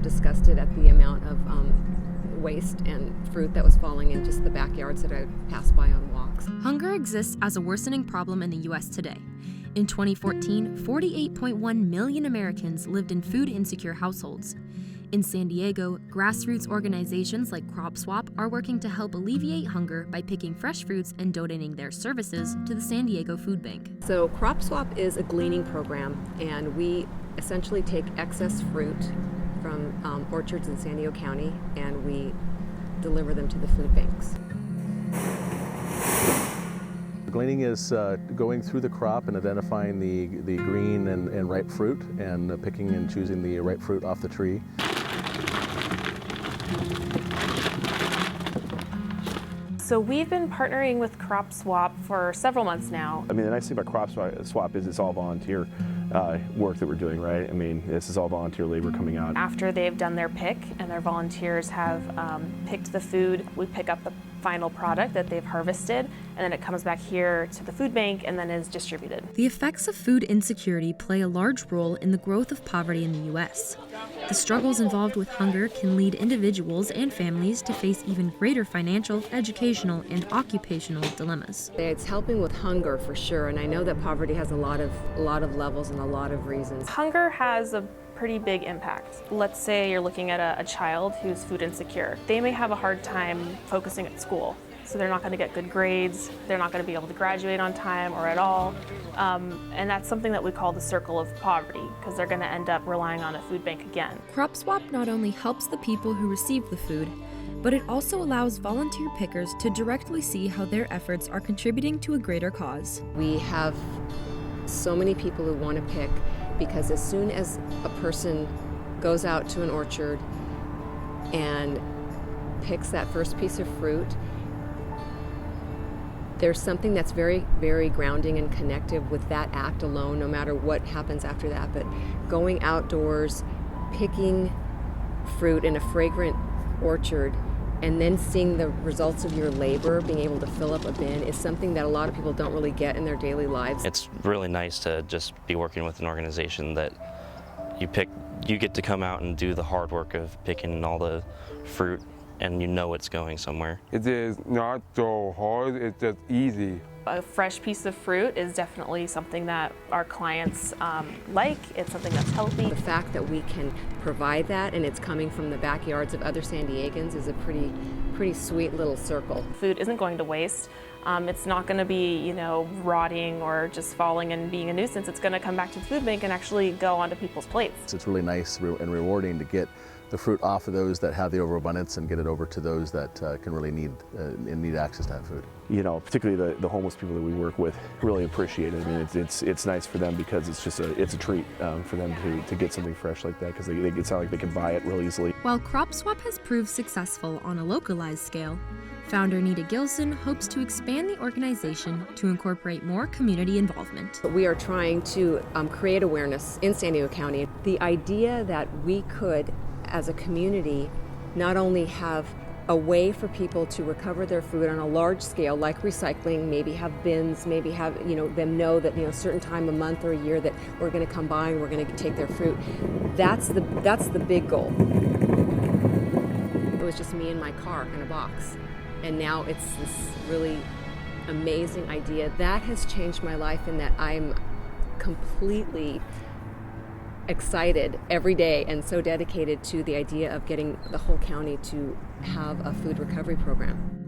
disgusted at the amount of waste and fruit that was falling in just the backyards that I passed by on walks. Hunger exists as a worsening problem in the U.S. today. In 2014, 48.1 million Americans lived in food-insecure households. In San Diego, grassroots organizations like Crop Swap are working to help alleviate hunger by picking fresh fruits and donating their services to the San Diego Food Bank. So Crop Swap is a gleaning program, and we essentially take excess fruit from orchards in San Diego County, and we deliver them to the food banks. Gleaning is going through the crop and identifying the green and ripe fruit, and picking and choosing the ripe fruit off the tree. So we've been partnering with Crop Swap for several months now. I mean, the nice thing about Crop Swap is it's all volunteer work that we're doing, right? I mean, this is all volunteer labor coming out. After they've done their pick and their volunteers have picked the food, we pick up the final product that they've harvested, and then it comes back here to the food bank and then is distributed. The effects of food insecurity play a large role in the growth of poverty in the U.S. The struggles involved with hunger can lead individuals and families to face even greater financial, educational, and occupational dilemmas. It's helping with hunger for sure, and I know that poverty has a lot of levels and a lot of reasons. Hunger has a pretty big impact. Let's say you're looking at a child who's food insecure. They may have a hard time focusing at school, so they're not going to get good grades, they're not going to be able to graduate on time or at all, and that's something that we call the circle of poverty, because they're going to end up relying on a food bank again. Crop Swap not only helps the people who receive the food, but it also allows volunteer pickers to directly see how their efforts are contributing to a greater cause. We have so many people who want to pick, because as soon as a person goes out to an orchard and picks that first piece of fruit, there's something that's very, very grounding and connective with that act alone, no matter what happens after that. But going outdoors, picking fruit in a fragrant orchard, and then seeing the results of your labor, being able to fill up a bin, is something that a lot of people don't really get in their daily lives. It's really nice to just be working with an organization that you get to come out and do the hard work of picking all the fruit, and you know it's going somewhere. It is not so hard, it's just easy. A fresh piece of fruit is definitely something that our clients like. It's something that's healthy. The fact that we can provide that, and it's coming from the backyards of other San Diegans, is a pretty sweet little circle. Food isn't going to waste. It's not going to be, rotting or just falling and being a nuisance. It's going to come back to the food bank and actually go onto people's plates. It's really nice and rewarding to get the fruit off of those that have the overabundance and get it over to those that can really need access to that food. Particularly the homeless people that we work with really appreciate it. I mean, it's nice for them because it's just it's a treat for them to get something fresh like that, because it's not like they can buy it real easily. While Crop Swap has proved successful on a localized scale, founder Nita Gilson hopes to expand the organization to incorporate more community involvement. We are trying to create awareness in San Diego County. The idea that we could, as a community, not only have a way for people to recover their food on a large scale, like recycling, maybe have bins, maybe have them know that a certain time a month or a year that we're going to come by and we're going to take their fruit. That's the big goal. It was just me and my car in a box, and now it's this really amazing idea that has changed my life, in that I'm completely excited every day and so dedicated to the idea of getting the whole county to have a food recovery program.